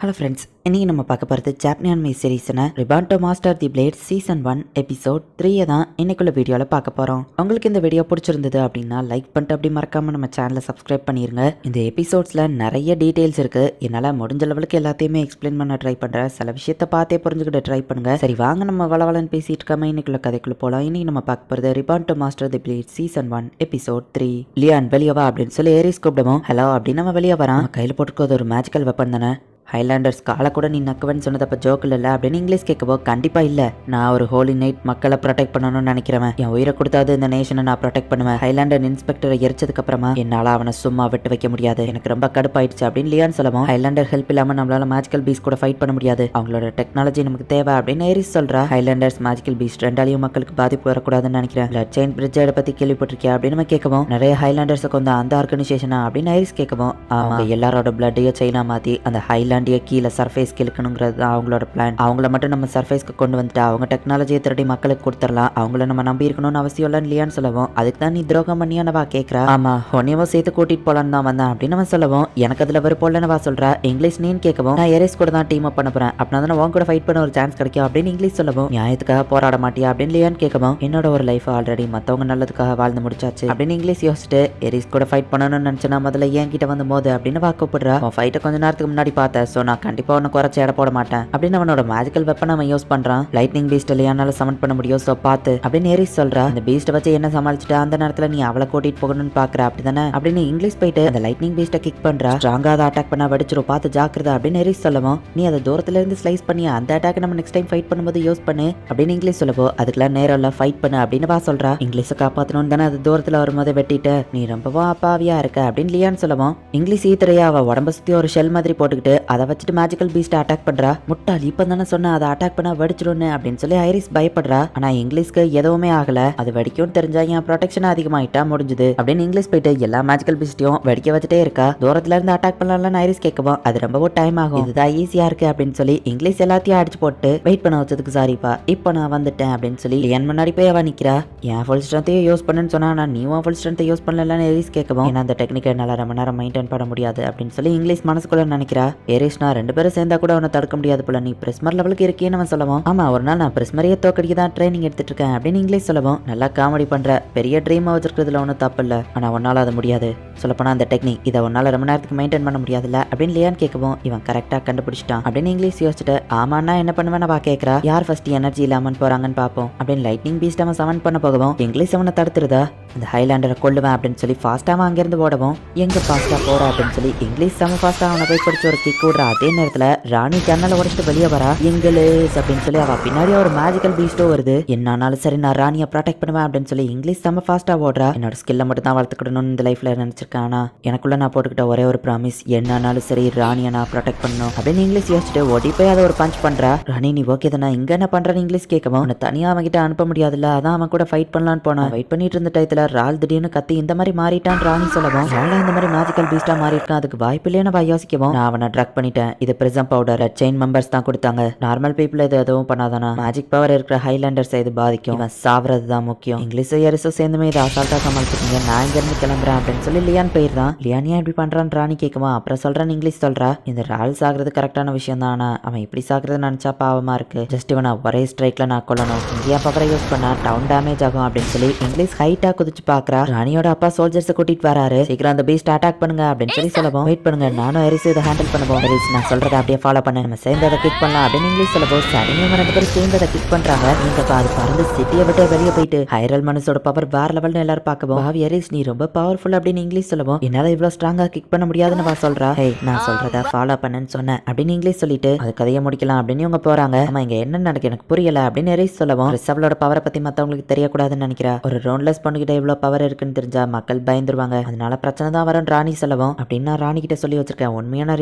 Hello friends, இன்றைக்கி நம்ம பார்க்க போகிறது ஜாப்பனியன் மை சீரீஸ்னு reborn to master the blade season 1 episode 3 தான் இன்னைக்குள்ள வீடியோவில் பார்க்க போகிறோம். உங்களுக்கு இந்த வீடியோ பிடிச்சிருந்தது அப்படின்னா லைக் பண்ணிட்டு அப்படி மறக்காமல் நம்ம சேனலை சப்ஸ்கிரைப் பண்ணிடுங்க. இந்த எபிசோட்ஸில் நிறைய டீட்டெயில்ஸ் இருக்குது. என்னால் முடிஞ்ச லெவலுக்கு எல்லாத்தையுமே எக்ஸ்பிளைன் பண்ண ட்ரை பண்ணுறேன். சில விஷயத்தை பார்த்தே புரிஞ்சுக்கிட்டு ட்ரை பண்ணுங்கள். சரி வாங்க நம்ம வளவலன்னு பேசிட்டு இருக்காம இன்னைக்குள்ள கதைக்குள்ள போகலாம். இன்றைக்கி நம்ம பார்க்க போகிறது reborn to master the blade season 1 episode 3. Leon வெளியே வா அப்படின்னு சொல்லி ஏரிஸ் கூப்பிடுவோம். ஹலோ அப்படின்னு நம்ம வெளியே வரான். கையில் போட்டுக்கிறது ஒரு மேஜிக்கல் வெப்பன் தானே. ஹைலாண்டர்ஸ் காலை கூட நீ நக்குவன்னு சொன்னதப்ப ஜோக் இல்ல அப்படின்னு இங்கிலீஷ் கேட்கவோ, கண்டிப்பா இல்ல, நான் ஒரு ஹோலி நைட் மக்களை ப்ரொடெக்ட் பண்ணணும்னு நினைக்கிறவன். என் உயிரை கொடுத்தாது இந்த நேஷனை நான் ப்ரொடெக்ட் பண்ணுவேன். ஹைலாண்டர் இன்ஸ்பெக்டரை எரிச்சதுக்கு அப்புறமா என்னால அவனை சும்மா விட்டு வைக்க முடியாது. எனக்கு ரொம்ப கடுப்பாயிடுச்சு அப்படின்னு லியான் சொல்லவும், ஹைலாண்டர் ஹெல்ப் இல்லாம நம்மளால மேஜிக்கல் பீஸ் கூட ஃபைட் பண்ண முடியாது. அவங்களோட டெக்னாலஜி நமக்கு தேவை அப்படின்னு ஏரிஸ் சொல்றா. ஹைலாண்டர்ஸ் மேஜிக்கல் பீஸ் ரெண்டாலையும் மக்களுக்கு பாதிப்பு வரக்கூடாதுன்னு நினைக்கிறேன். பிளட் செயின் பிரிட்ஜை பத்தி கேள்விப்பட்டிருக்கியா அப்படின்னு நம்ம கேட்கவும், நிறைய ஹைலாண்டர்ஸை கொண்ட அந்த ஆர்கனைசேஷனா அப்படின்னு ஐரிஸ் கேட்கவும், அவங்க எல்லாரோட பிளட்டையும் செயினா மாத்தி அந்த ஹைலாண்டிய கீழே சர்ஃபேஸ் கிழக்கணுங்கிறது தான் அவங்களோட பிளான். அவங்கள மட்டும் நம்ம சர்ஃபேஸ்க்கு கொண்டு வந்துட்டு அவங்க டெக்னாலஜியை திருடி மக்களுக்கு கொடுத்துடலாம். அவங்கள நம்ம நம்பி இருக்கணும்னு அவசியம் இல்லைன்னு லியான் சொல்லவும், அதுக்கு தான் நீ துரோகம் பண்ணியானவா கேட்கறா. ஆமா, உன்னையவும் சேர்த்து கூட்டிட்டு போலான்னு தான் வந்தேன் அப்படின்னு நம்ம சொல்லவும், எனக்கு அதுல விருப்பம்லன்னு சொல்றா. இங்கிலீஷ் நீன்னு கேட்கவும், நான் ஏரிஸ் கூட தான் டீம் அப் பண்ண போறேன். அப்படின்னா தானே உன் கூட ஃபைட் பண்ண ஒரு சான்ஸ் கிடைக்கும் அப்படின்னு இங்கிலீஷ் சொல்லவும், நியாயத்துக்காக போராட மாட்டியா அப்படின்னு லியான் கேட்கவும், என்னோட ஒரு லைஃப் ஆல்ரெடி மத்தவங்க நல்லதுக்காக வாழ்ந்து முடிச்சாச்சு அப்படின்னு இங்கிலீஷ் யோசிச்சுட்டு, ஏரிஸ் கூட ஃபைட் பண்ணணும்னு நினைச்சேன்னா முதல்ல என் கிட்ட வந்து போது அப்படின்னு வாக்கப்படுறா. உன் ஃபைட்டை கொஞ்ச நேரத்துக்கு முன்னாடி பார்த்தேன், சோ நான் கண்டிப்பா ஒன்னு குறைச்சி எடை போட மாட்டேன் அப்படின்னு அவனோட மேஜிக்கல் வெப்பன் அவன் யூஸ் பண்றான். லைட்னிங் பீஸ்ட் லியானால சமன் பண்ண முடியும், சோ பாத்து அப்படின்னு ஏரிஸ் சொல்றா. அந்த பீஸ்ட வச்சு என்ன சமாளிச்சுட்டு அந்த நேரத்துல நீ அவளை கூட்டிட்டு போகணும்னு பாக்குற அப்படிதானே அப்படின்னு இங்கிலீஷ் போயிட்டு அந்த லைட்னிங் பீஸ்ட கிக் பண்றா. ஸ்ட்ராங்கா அதை அட்டாக் பண்ண வெடிச்சிரும், பார்த்து ஜாக்கிரதா அப்படின்னு ஏரிஸ் சொல்லவும், நீ அதை தூரத்துல இருந்து ஸ்லைஸ் பண்ணி அந்த அட்டாக் நம்ம நெக்ஸ்ட் டைம் ஃபைட் பண்ணும்போது யூஸ் பண்ணு அப்படின்னு இங்கிலீஷ் சொல்லவோ, அதுக்கெல்லாம் நேரம் இல்ல, ஃபைட் பண்ணு அப்படின்னு வா சொல்றா. இங்கிலீஷை காப்பாத்தணும்னு தானே அது தூரத்துல வரும்போது வெட்டிட்டு நீ ரொம்பவும் அப்பாவியா இருக்க அப்படின்னு லியான் சொல்லவும், இங்கிலீஷ் ஈத்தரையா அவ உடம்ப சுத்தி ஒரு ஷெல் மாதிரி போட்டுக்கிட்டு அதை வச்சுட்டு மேஜிக்கல் பீஸ்ட் அட்டாக் பண்றா. முட்டாள், இப்ப தானே சொன்ன அதை அட்டாக் பண்ணா வெடிச்சிரும்னு அப்படின்னு சொல்லி ஐரிஸ் பயப்படுறா. ஆனா இங்கிலீஷ்க்கு எதுவுமே ஆகல. அது வெடிக்கும் தெரிஞ்சா என் ப்ரொடெக்ஷன் அதிகமாயிட்டா முடிஞ்சுது அப்படின்னு இங்கிலீஷ் போயிட்டு எல்லா மேஜிக்கல் பீஸ்டையும் வெடிக்க வச்சுட்டே இருக்கா. தூரத்துல இருந்து அட்டாக் பண்ணலாம்னு ஐரிஸ் கேட்கவும், அது ரொம்பவும் டைம் ஆகும், இதுதான் ஈஸியா இருக்கு அப்படின்னு சொல்லி இங்கிலீஷ் எல்லாத்தையும் அடிச்சு போட்டு வெயிட் பண்ண வச்சதுக்கு சாரிப்பா இப்போ நான் வந்துட்டேன் அப்படின்னு சொல்லி என் முன்னாடி போய் அவ நிக்கிறா. என் ஃபுல் ஸ்ட்ரென்த்தையும் யூஸ் பண்ணுன்னு சொன்னா நான் நீயும் ஃபுல் ஸ்ட்ரென்த்தை யூஸ் பண்ணலன்னு ஐரிஸ் கேட்கவும், ஏன்னா அந்த டெக்னிக்கை என்னால ரொம்ப நேரம் மெயின்டைன் பண்ண முடியாது அப்படின்னு சொல்லி இங்கிலீஷ் மனசுக்குள்ள நினைக்கிறா. ஏரிஸ் நான் ரெண்டு பேரும் சேர்ந்தா கூட அவனை தடுக்க முடியாது போல, நீ பிரிஸ்மர் லெவலுக்கு இருக்கேன்னு அவன் சொல்லவும், ஆமா ஒரு நாள் நான் பிரிஸ்மரையே தோக்கடிக்க தான் ட்ரைனிங் எடுத்துட்டு இருக்கேன் அப்படின்னு இங்கிலீஷ் சொல்லவும், நல்லா காமெடி பண்ற, பெரிய ட்ரீமா வச்சிருக்கிறதுல ஒன்றும் தப்பு இல்லை, ஆனா உன்னால அது முடியாது. சொல்லப்போனா அந்த டெக்னிக் இதை உன்னால ரொம்ப நேரத்துக்கு மெயின்டைன் பண்ண முடியாதுல்ல அப்படின்னு லியான் கேட்கவும், இவன் கரெக்டா கண்டுபிடிச்சிட்டான் அப்படின்னு இங்கிலீஷ் யோசிச்சுட்டு, ஆமாண்ணா என்ன பண்ணுவேன் வா கேட்கறா. யார் ஃபர்ஸ்ட் எனர்ஜி இல்லாமன்னு போறாங்கன்னு பார்ப்போம் அப்படின்னு லைட்னிங் பீஸ்ட் அவன் சமன் பண்ண போகவும், இங்கிலீஷ் அவனை தடுத்துருதா. அந்த ஹைலாண்டரை கொள்ளுவேன் அப்படின்னு சொல்லி ஃபாஸ்டா அவன் அங்கிருந்து ஓடவும், எங்க ஃபாஸ்டா போறா அப்படின்னு சொல்லி இங்கிலீஷ் செம ஃபாஸ்டா அவனை போய் பிடிச்சி ஒரு கிக் விடுறா. அதே நேரத்துல ராணி ஜன்னலை உடைச்சிட்டு வெளியே வரா. இங்கிலீஷ் அப்படின்னு சொல்லி அவ பின்னாடி ஒரு மேஜிக்கல் பீஸ்டோ வருது. என்னாலும் சரி நான் ராணியை ப்ரொடெக்ட் பண்ணுவேன் அப்படின்னு சொல்லி இங்கிலீஷ் செம ஃபாஸ்டா ஓடுறா. என்னோட ஸ்கில்ல மட்டும் தான் வளர்த்துக்கிடணும்னு இந்த லைஃப்ல நினைச்சிருக்கேன். ஆனா எனக்குள்ள நான் போட்டுக்கிட்ட ஒரே ஒரு ப்ராமிஸ், என்னாலும் சரி ராணியை நான் ப்ரொடெக்ட் பண்ணணும் அப்படின்னு இங்கிலீஷ் யோசிச்சுட்டு ஓடி போய் அதை ஒரு பஞ்ச் பண்றா. ராணி நீ ஓகே தானே, இங்க என்ன பண்றேன்னு இங்கிலீஷ் கேட்கவும், உன்னை தனியா அவன்கிட்ட அனுப்ப முடியாதுல்ல, அதான் அவன் கூட ஃபைட் பண்ணலான்னு போனா. வெயிட் பண்ணிட்டு இருந்த டயத்துல ரால் திடீர்னு கத்தி இந்த மாதிரி மாறிட்டான் ராணி சொல்லவும், ராலா இந்த மாதிரி மேஜிக்கல் பீஸ்டா மாறி இருக்கான், அதுக்கு வாய்ப்பு இல்லைன்னு அவ யோசிக்கவும், நான் அவனை ட்ரக் பண்ணிட்டேன், இது பிரிசம் பவுடர் செயின் மெம்பர்ஸ் தான் கொடுத்தாங்க, நார்மல் பீப்புள் இது எதுவும் பண்ணாதானா, மேஜிக் பவர் இருக்கிற ஹைலாண்டர்ஸ் இது பாதிக்கும், இவன் சாவறது தான் முக்கியம், இங்கிலீஷும் எரிசும் சேர்ந்துமே இதை அசால்ட்டா சமாளிச்சுக்கீங்க, நான் இங்க இருந்து கிளம்புறேன் அப்படின்னு சொல்லி லியான் போயிருந்தான். லியான் ஏன் இப்படி பண்றான்னு ராணி கேட்குமா, அப்புறம் சொல்றான் இங்கிலீஷ் சொல்றா, இந்த ரால் சாகிறது கரெக்டான விஷயம் தான், ஆனா அவன் இப்படி சாகிறது நினைச்சா பாவமா இருக்கு, ஜஸ்ட் இவனை ஒரே ஸ்ட்ரைக்ல நான் கொல்லணும், இந்தியா பவரை யூஸ் பண்ணா டவுன் டேமேஜ் ஆகும் அப்படின்னு சொல்லி இங்கிலீஷ் ஹைட்டா குதிச்சு பாக்குறா. ராணியோட அப்பா சோல்ஜர்ஸ் கூட்டிட்டு வராரு, சீக்கிரம் அந்த பீஸ்ட் அட்டாக் பண்ணுங்க அப்படின்னு சொல்லி சொல்லவும், வெயிட் பண்ணுங்க நானும் ஹரிஸ் இதை ஹேண்டில் பண்ணுவோம், ஹரிஸ் நான் சொல்றதை அப்படியே ஃபாலோ பண்ண, நம்ம சேர்ந்து அதை கிக் பண்ணலாம் அப்படின்னு இங்கிலீஷ் சொல்லவும், சரிங்க ரெண்டு பேரும் சேர்ந்து அதை கிக் பண்றாங்க. நீங்க அது பறந்து சிட்டியை விட்டு வெளியே போயிட்டு ஹைரல் மனசோட பவர் வேற லெவல்னு எல்லாரும் பார்க்கவும், பாவி ஹரிஸ் நீ ரொம்ப பவர்ஃபுல் அப்படின்னு இங்கிலீஷ் சொல்லவும், என்னால இவ்வளவு ஸ்ட்ராங்கா கிக் பண்ண முடியாதுன்னு வா சொல்றா. ஹே நான் சொல்றத ஃபாலோ பண்ணுன்னு சொன்னேன் அப்படின்னு இங்கிலீஷ் சொல்லிட்டு அது கதையை முடிக்கலாம் அப்படின்னு இவங்க போறாங்க. ஆமா இங்க என்ன நடக்கு எனக்கு புரியல அப்படின்னு ஹரிஸ் சொல்லவும், ரிசவலோட பவரை பத்தி மத்தவங்களுக்கு தெரியக்கூடாதுன்னு நினைக்கிறா. ஒரு ரோன்லெஸ் பொண்ணுகிட்ட இவ்வளவு பவர் இருக்குன்னு தெரிஞ்சா மக்கள் பயந்துருவாங்க, அதனால பிரச்சனை தான் வரும் ராணி சொல்லவும், அப்படின்னு நான் ராணி கிட்ட சொல்லி வச்சிருக்கேன். உண்மையான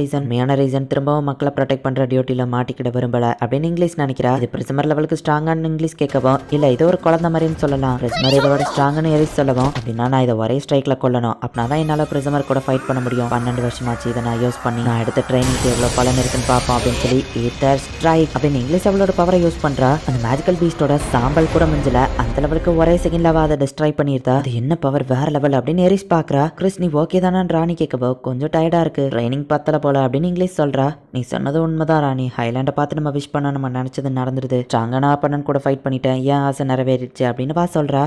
ரீசன் திரும்பவும் மக்களை ப்ரொடெக்ட் பண்ற டியூட்டில மாட்டிக்கிட விரும்பல அப்படின்னு இங்கிலீஷ் நினைக்கிறா. இது பிரிசமர் லெவலுக்கு ஸ்ட்ராங்கான இங்கிலீஷ் கேட்கவும், இல்ல இது ஒரு குழந்தை மாதிரின்னு சொல்லலாம், பிரிசமர் இதோட ஸ்ட்ராங்னு ஹரிஸ் சொல்லவும், அப்படின்னா நான் இதை ஒரே ஸ்ட்ரைக்ல கொல்லணும், அப்படின்னா அப்பதான் என்னால பிரிசமர் கூட ஃபைட் பண்ண முடியும். 12 வருஷமாச்சு இதை நான் யூஸ் பண்ணி. நான் எடுத்த ட்ரைனிங்க்கு எவ்வளவு பலன் இருக்குன்னு பார்ப்போம் அப்படின்னு சொல்லி ஈத்தர் ஸ்ட்ரைக் அப்படின்னு இங்கிலீஷ் அவளோட பவரை யூஸ் பண்றா. அந்த மேஜிக்கல் பீஸ்டோட சாம்பல் கூட மிஞ்சல. அந்த லெவலுக்கு ஒரே செகண்ட்ல அதை டிஸ்ட்ராய் பண்ணிருந்தா. அது என்ன பவர், வேற லெவல் அப்படின்னு எரிஸ் பாக்குறா. கிறிஸ் நீ ஓகே தானே ராணி கேட்கவோ கொஞ்சம் டயர்டா இருக்கு, ட்ரைனிங் பத்தல போல அப்படின்னு இங்கிலீஷ் சொல்றா. நீ சொன்னது உண்மைதான் ராணி, ஹைலாண்டை பார்த்து நம்ம விஷ் பண்ண நம்ம நினைச்சது நடந்துருது. ஸ்ட்ராங்கான அப்பனன் கூட ஃபைட் பண்ணிட்டேன், ஏன் ஆசை நிறைவேறிடுச்சு அப்படின்னு வா சொல்றா.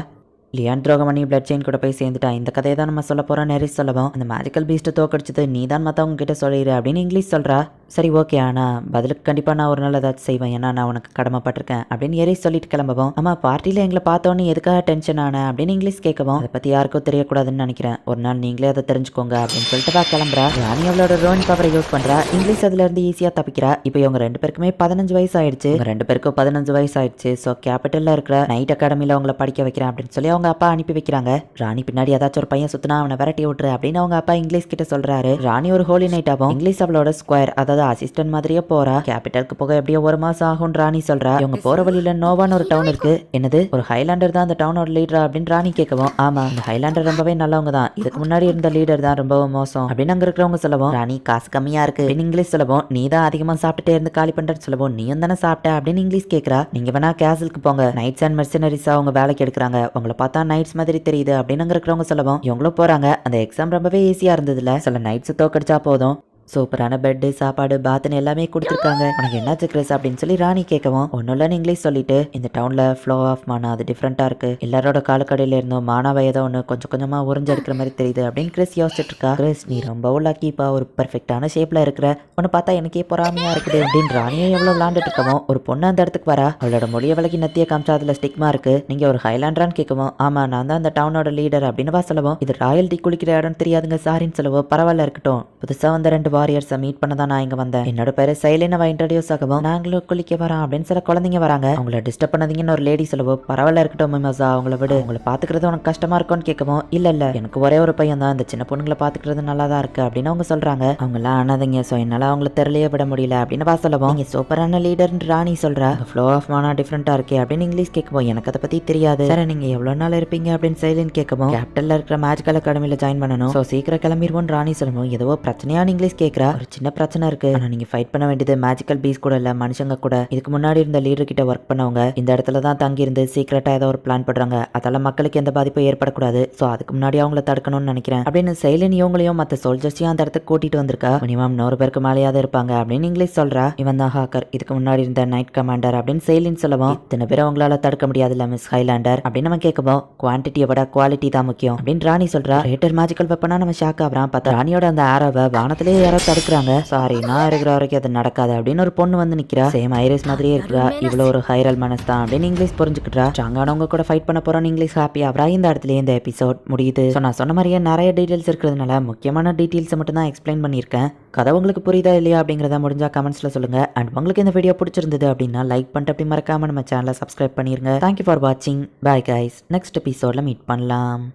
லியான் துரோகம் பண்ணி பிளட் செயின் கூட போய் சேர்ந்துட்டா. இந்த கதையை தான் நம்ம சொல்ல போறோம் நெரிஸ் சொல்லவும். அந்த மேஜிக்கல் பீஸ்ட்டை தோக்கடிச்சது நீ தான் மற்றவங்க கிட்ட சொல்லிடு அப்படின்னு இங்கிலீஷ் சொல்றா. சரி ஓகே, ஆனா பதிலுக்கு கண்டிப்பா நான் ஒரு நாள் ஏதாச்சும் செய்வேன், ஏன்னா நான் உனக்கு கடமைப்பட்டிருக்கேன் அப்படின்னு எரிஸ் சொல்லிட்டு கிளம்பவும். ஆமா பார்ட்டியில எங்களை பார்த்தோன்னு எதுக்காக டென்ஷன் ஆன அப்படின்னு இங்கிலீஷ் கேட்கவும், அதை பத்தி யாருக்கும் தெரியக்கூடாதுன்னு நினைக்கிறேன், ஒரு நாள் நீங்களே அதை தெரிஞ்சுக்கோங்க அப்படின்னு சொல்லிட்டு வா கிளம்புறா. ராணி அவளோட ரோன் பவரை யூஸ் பண்றா. இங்கிலீஷ் அதுல இருந்து ஈஸியா தப்பிக்கிறா. இப்போ இவங்க 2 பேருக்குமே 15 வயசு ஆயிடுச்சு. 2 பேருக்கும் 15 வயசு ஆயிடுச்சு. ஸோ கேபிட்டல்ல இருக்கிற நைட் அகாடமில அவங்கள படிக்க வைக்கிறேன் அப்படின்னு சொல்லி அவங்க அப்பா அனுப்பி வைக்கிறாங்க. ராணி பின்னாடி ஏதாச்சும் ஒரு பையன் சுத்தினா அவனை விரட்டி விட்டுரு அப்படின்னு அவங்க அப்பா இங்கிலீஷ் கிட்ட சொல்றாரு. ராணி ஒரு ஹோலி நைட் ஆகும். இங்கிலீஷ் அவளோட ஸ்கொயர் அதாவது அசிஸ்டன்ட் மாதிரியே போறா. கேபிட்டலுக்கு போக எப்படியோ 1 மாசம் ஆகும் ராணி சொல்றா. இவங்க போற வழியில நோவான்னு ஒரு டவுன் இருக்கு. என்னது, ஒரு ஹைலாண்டர் தான் அந்த டவுனோட லீடரா அப்படின்னு ராணி கேட்கவும், ஆமா அந்த ஹைலாண்டர் ரொம்பவே நல்லவங்க தான், இதுக்கு முன்னாடி இருந்த லீடர் தான் ரொம்பவும் மோசம் அப்படின்னு அங்க இருக்கிறவங்க சொல்லவும், ராணி காசு கம்மியா இருக்கு அப்படின்னு இங்கிலீஷ் சொல்லவும், நீ தான் அதிகமா சாப்பிட்டுட்டே இருந்து காலி பண்றேன்னு சொல்லவும், நீயும் தானே சாப்பிட்ட அப்படின்னு இங்கிலீஷ் கேட்கறா. நீங்க வேணா கேசலுக்கு போங்க, நைட்ஸ் அண்ட் மெர்சனரிஸா அவங்க வேலைக்கு எடுக்கிறாங்க, உங்களை பார்த்தா நைட்ஸ் மாதிரி தெரியுது அப்படின்னு அங்க இருக்கிறவங்க சொல்லவும், இவங்களும் போறாங்க. அந்த எக்ஸாம் ரொம்பவே ஈஸியா இருந்ததுல, சில நைட்ஸ் தோக்கடிச்சா போதும், சூப்பரான பெட்டு சாப்பாடு பாத்துன்னு எல்லாமே கொடுத்துருக்காங்க, உனக்கு என்னாச்சு கிறிஸ் அப்படின்னு சொல்லி ராணி கேட்கவும், ஒன்னும் இல்லைன்னு இங்கிலீஷ் சொல்லிட்டு, இந்த டவுன்ல ஃப்ளோ ஆஃப் மானா அது டிஃப்ரெண்டா இருக்கு, எல்லாரோட காலக்கடையில இருந்தும் மானாவை ஏதோ ஒன்று கொஞ்சம் கொஞ்சமா உறிஞ்சு எடுக்கிற மாதிரி தெரியுது அப்படின்னு கிறிஸ் யோசிச்சுட்டு இருக்கா. கிறிஸ் நீ ரொம்பவும் லக்கிப்பா, ஒரு பெர்ஃபெக்டான ஷேப்ல இருக்கிற, உன்னை பார்த்தா எனக்கே பொறாமையா இருக்குது அப்படின்னு ராணியை எவ்வளவு விளாண்டுட்டு இருக்கவும், ஒரு பொண்ணு அந்த இடத்துக்கு வரா. அவளோட மொழிய விலகி நத்திய காமிச்சா அதுல ஸ்டிக்மா இருக்கு. நீங்க ஒரு ஹைலாண்டரான்னு கேட்கவும், ஆமா நான் தான் அந்த டவுனோட லீடர் அப்படின்னு வா சொல்லவும், இது ராயல்டி குளிக்கிற இடம் தெரியாதுங்க சாரின்னு சொல்லவும், பரவாயில்ல இருக்கட்டும், புதுசா வந்த 2 வாரியர்ஸை மீட் பண்ண தான் நான் இங்க வந்தேன், என்னோட பேரு சைலினவா இன்ட்ரோடியூஸ் ஆகவும், நாங்களும் குளிக்க வரோம் அப்படின்னு சில குழந்தைங்க வராங்க, அவங்கள டிஸ்டர்ப் பண்ணாதீங்கன்னு ஒரு லேடி சொல்லவும், பரவாயில்ல இருக்கட்டும் மிமாசா அவங்கள விடு, உங்களை பாத்துக்கிறது உனக்கு கஷ்டமா இருக்கும்னு கேட்கவும், இல்ல இல்ல எனக்கு ஒரே ஒரு பையன் தான், இந்த சின்ன பொண்ணுங்களை பாத்துக்கிறது நல்லா தான் இருக்கு அப்படின்னு அவங்க சொல்றாங்க. அவங்க எல்லாம் ஆனாதீங்க, சோ என்னால அவங்கள தெரியலையே விட முடியல அப்படின்னு வா சொல்லவும், நீங்க சூப்பரான லீடர்னு ராணி சொல்றா. ஃப்ளோ ஆஃப் மானா டிஃப்ரெண்டா இருக்கே அப்படின்னு இங்கிலீஷ் கேட்கவும், எனக்கு அதை பத்தி தெரியாது, சரி நீங்க எவ்வளவு நாள் இருப்பீங்க அப்படின்னு சைலன் கேட்கவும், கேபிட்டல்ல இருக்கிற மேஜிக்கல் அகாடமியில ஜாயின் பண்ணணும், சோ சீக்கிரம் கிளம்பிடுவோம் ராணி சொல்லவும், ஏதோ பிரச்சனையான்னு இங்கிலீஷ் கேட்கறா. ஒரு சின்ன பிரச்சனை இருக்கு, ஆனா நீங்க ஃபைட் பண்ண வேண்டியது மேஜிக்கல் பீஸ் கூட இல்ல, மனுஷங்க கூட, இதுக்கு முன்னாடி இருந்த லீடர் கிட்ட ஒர்க் பண்ணவங்க இந்த இடத்துல தான் தங்கி இருந்து சீக்கிரட்டா ஏதோ ஒரு பிளான் பண்றாங்க, அதால மக்களுக்கு எந்த பாதிப்பும் ஏற்படக்கூடாது, சோ அதுக்கு முன்னாடி அவங்கள தடுக்கணும்னு நினைக்கிறேன் அப்படின்னு சைலன் இவங்களையும் மத்த சோல்ஜர்ஸையும் அந்த இடத்துக்கு கூட்டிட்டு வந்திருக்கா. மினிமம் 100 பேருக்கு மேலேயாவது இருப்பாங்க அப்படின்னு இங்கிலீஷ் சொல்றா. இவன் தான் ஹாக்கர், இதுக்கு முன்னாடி இருந்த நைட் கமாண்டர் அப்படின்னு சைலன் சொல்லவும், இத்தனை பேர் அவங்களால தடுக்க முடியாதுல்ல மிஸ் ஹைலாண்டர் அப்படின்னு நம்ம கேட்கவும், குவான்டிட்டியை விட குவாலிட்டி தான் முக்கியம் அப்படின்னு ராணி சொல்றா. ரேட்டர் மேஜிக்கல் வெப்பனா நம்ம ஷாக் ஆகுறான். பார்த்தா ராணியோட அந்த ஆரோவை வானத்திலேயே யாரோ தடுக்கிறாங்க. சாரி நான் இருக்கிற வரைக்கும் அது நடக்காது அப்படின்னு ஒரு பொண்ணு வந்து நிக்கிறா. சேம் ஐரிஸ் மாதிரியே இருக்கிறா, இவ்வளவு ஒரு ஹைரல் மனசு தான் அப்படின்னு இங்கிலீஷ் புரிஞ்சுக்கிட்டா. ஸ்ட்ராங்கானவங்க கூட ஃபைட் பண்ண போறோம் இங்கிலீஷ் ஹாப்பி ஆகிறா. இந்த இடத்துல இந்த எபிசோட் முடியுது. ஸோ நான் சொன்ன மாதிரியே நிறைய டீடைல்ஸ் இருக்கிறதுனால முக்கியமான டீடைல்ஸை மட்டும் தான் எக்ஸ்பிளைன் பண்ணியிருக்கேன். கதை உங்களுக்கு புரியுதா இல்லையா அப்படிங்கிறத முடிஞ்சா கமெண்ட்ஸ்ல சொல்லுங்க. அண்ட் உங்களுக்கு இந்த வீடியோ பிடிச்சிருந்தது அப்படின்னா லைக் பண்ணிட்டு அப்படி மறக்காம நம்ம சேனலை சப்ஸ்கிரைப் பண்ணிருங்க. தேங்க்யூ ஃபார் வாட்சிங். பாய் கைஸ், நெக்ஸ்ட் எபிசோட்ல மீட் பண்ணலாம்.